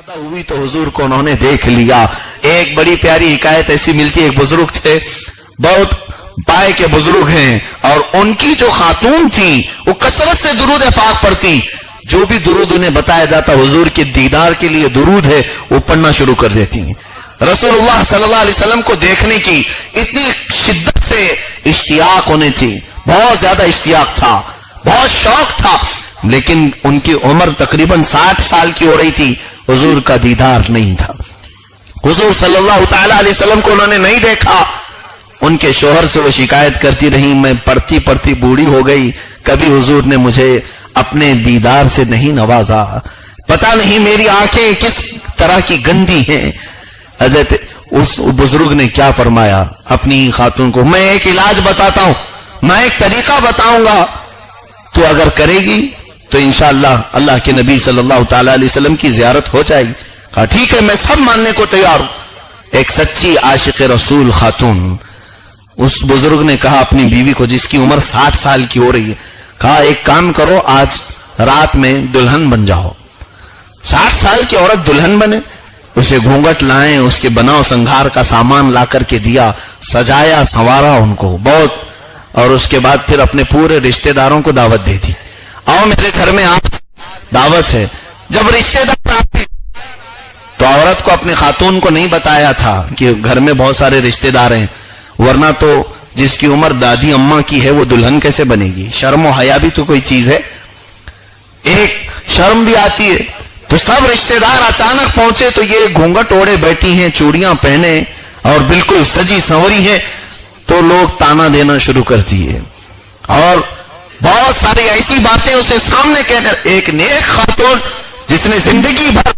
ہوئی تو حضور کو انہوں نے دیکھ لیا. ایک بڑی پیاری حکایت ایسی ملتی ہے. ایک بزرگ تھے, بہت پائے کے بزرگ ہیں, اور ان کی جو خاتون تھی وہ کثرت سے درود پاک پڑھتی. جو بھی درود انہیں بتایا جاتا حضور کے دیدار کے لیے درود ہے وہ پڑھنا شروع کر دیتی ہیں. رسول اللہ صلی اللہ علیہ وسلم کو دیکھنے کی اتنی شدت سے اشتیاق انہیں تھی, بہت زیادہ اشتیاق تھا, بہت شوق تھا, لیکن ان کی عمر تقریباً 60 سال کی ہو رہی تھی. حضور کا دیدار نہیں تھا. حضور صلی اللہ تعالی علیہ وسلم کو انہوں نے نہیں دیکھا. ان کے شوہر سے وہ شکایت کرتی رہی, میں پڑھتی پڑھتی بوڑھی ہو گئی, کبھی حضور نے مجھے اپنے دیدار سے نہیں نوازا, پتہ نہیں میری آنکھیں کس طرح کی گندی ہیں. حضرت اس بزرگ نے کیا فرمایا اپنی خاتون کو, میں ایک علاج بتاتا ہوں, میں ایک طریقہ بتاؤں گا, تو اگر کرے گی تو انشاءاللہ اللہ کے نبی صلی اللہ تعالی علیہ وسلم کی زیارت ہو جائے گی. کہا ٹھیک ہے, میں سب ماننے کو تیار ہوں. ایک سچی عاشق رسول خاتون, اس بزرگ نے کہا اپنی بیوی کو جس کی عمر 60 سال کی ہو رہی ہے, کہا ایک کام کرو, آج رات میں دلہن بن جاؤ. 60 سال کی عورت دلہن بنے, اسے گھونگٹ لائیں, اس کے بناؤ سنگھار کا سامان لا کر کے دیا, سجایا سنوارا ان کو بہت, اور اس کے بعد پھر اپنے پورے رشتہ داروں کو دعوت دے دی, آؤ میرے گھر میں آپ دعوت ہے. جب رشتہ دار آتے تو عورت کو اپنے خاتون کو نہیں بتایا تھا کہ گھر میں بہت سارے رشتہ دار ہیں, ورنہ تو جس کی عمر دادی اماں کی ہے وہ دلہن کیسے بنے گی. شرم و حیا بھی تو کوئی چیز ہے, ایک شرم بھی آتی ہے. تو سب رشتہ دار اچانک پہنچے تو یہ گھونگٹ اوڑے بیٹھی ہیں, چوڑیاں پہنے اور بالکل سجی سنوری ہے, تو لوگ تانا دینا شروع کرتی ہے, اور بہت ساری ایسی باتیں اسے سامنے کہہ کر. ایک نیک خاتون جس نے زندگی بھر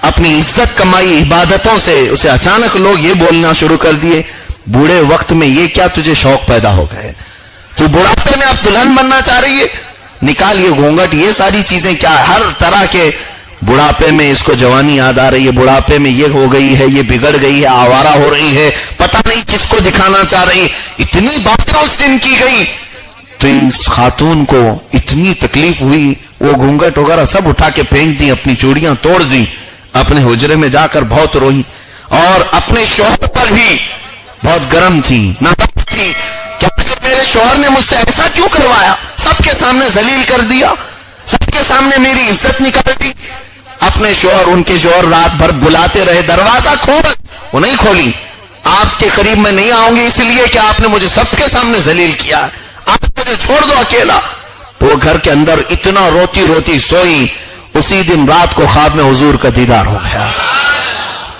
اپنی عزت کمائی عبادتوں سے, اسے اچانک لوگ یہ بولنا شروع کر دیے, بوڑھے وقت میں یہ کیا تجھے شوق پیدا ہو گئے, تو بڑھاپے میں اب دلہن بننا چاہ رہی ہے, نکال یہ گھونگٹ, یہ ساری چیزیں کیا, ہر طرح کے بڑھاپے میں اس کو جوانی یاد آ رہی ہے, بڑھاپے میں یہ ہو گئی ہے, یہ بگڑ گئی ہے, آوارہ ہو رہی ہے, پتہ نہیں کس کو دکھانا چاہ رہی. اتنی باتیں اس دن کی گئی تو اس خاتون کو اتنی تکلیف ہوئی, وہ گھونگٹ وغیرہ سب اٹھا کے پھینک دی, اپنی چوڑیاں توڑ دی, اپنے حجرے میں جا کر بہت روئی, اور اپنے شوہر پر بھی بہت گرم تھی, ناراض تھی کہ میرے شوہر نے مجھ سے ایسا کیوں کروایا, سب کے سامنے ذلیل کر دیا, سب کے سامنے میری عزت نکال دی. اپنے شوہر, ان کے شوہر رات بھر بلاتے رہے, دروازہ کھول, وہ نہیں کھولی. آپ کے قریب میں نہیں آؤں گی اس لیے کہ آپ نے مجھے سب کے سامنے ذلیل کیا, آپ مجھے چھوڑ دو اکیلا. وہ گھر کے اندر اتنا روتی روتی سوئی, اسی دن رات کو خواب میں حضور کا دیدار ہو گیا.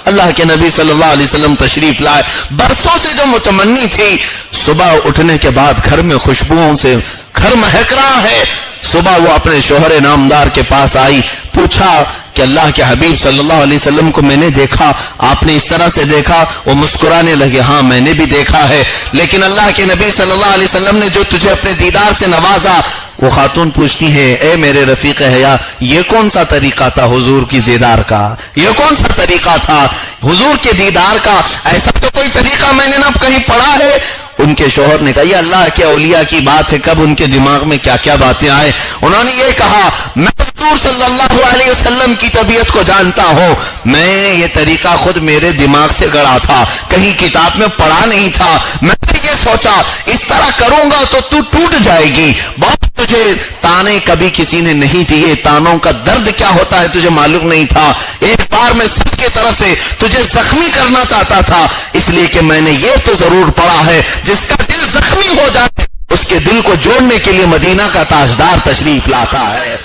اللہ کے نبی صلی اللہ علیہ وسلم تشریف لائے, برسوں سے جو متمنی تھی, صبح اٹھنے کے بعد گھر میں خوشبوؤں سے گھر مہک رہا ہے. صبح وہ اپنے شوہر نامدار کے پاس آئی, پوچھا کہ اللہ کے حبیب صلی اللہ علیہ وسلم کو میں نے دیکھا, آپ نے اس طرح سے دیکھا؟ وہ مسکرانے لگے, ہاں میں نے بھی دیکھا ہے, لیکن اللہ کے نبی صلی اللہ علیہ وسلم نے جو تجھے اپنے دیدار سے نوازا. وہ خاتون پوچھتی ہے, اے میرے رفیق حیا, یہ کون سا طریقہ تھا حضور کی دیدار کا, یہ کون سا طریقہ تھا حضور کے دیدار کا, ایسا تو کوئی طریقہ میں نے نہ کہیں پڑھا ہے. ان کے شوہر نے کہا, یہ اللہ کے اولیاء کی بات ہے, کب ان کے دماغ میں کیا کیا باتیں آئے. انہوں نے یہ کہا, میں حضور صلی اللہ علیہ وسلم کی طبیعت کو جانتا ہوں, میں یہ طریقہ خود میرے دماغ سے گڑا تھا, کہیں کتاب میں پڑھا نہیں تھا. میں نے یہ سوچا اس طرح کروں گا تو تو ٹوٹ جائے گی. بہت تجھے تانے کبھی کسی نے نہیں دیے, تانوں کا درد کیا ہوتا ہے تجھے معلوم نہیں تھا. ایک بار میں سب کی طرف سے تجھے زخمی کرنا چاہتا تھا, اس لیے کہ میں نے یہ تو ضرور پڑھا ہے, جس کا دل زخمی ہو جائے اس کے دل کو جوڑنے کے لیے مدینہ کا تاجدار تشریف لاتا ہے.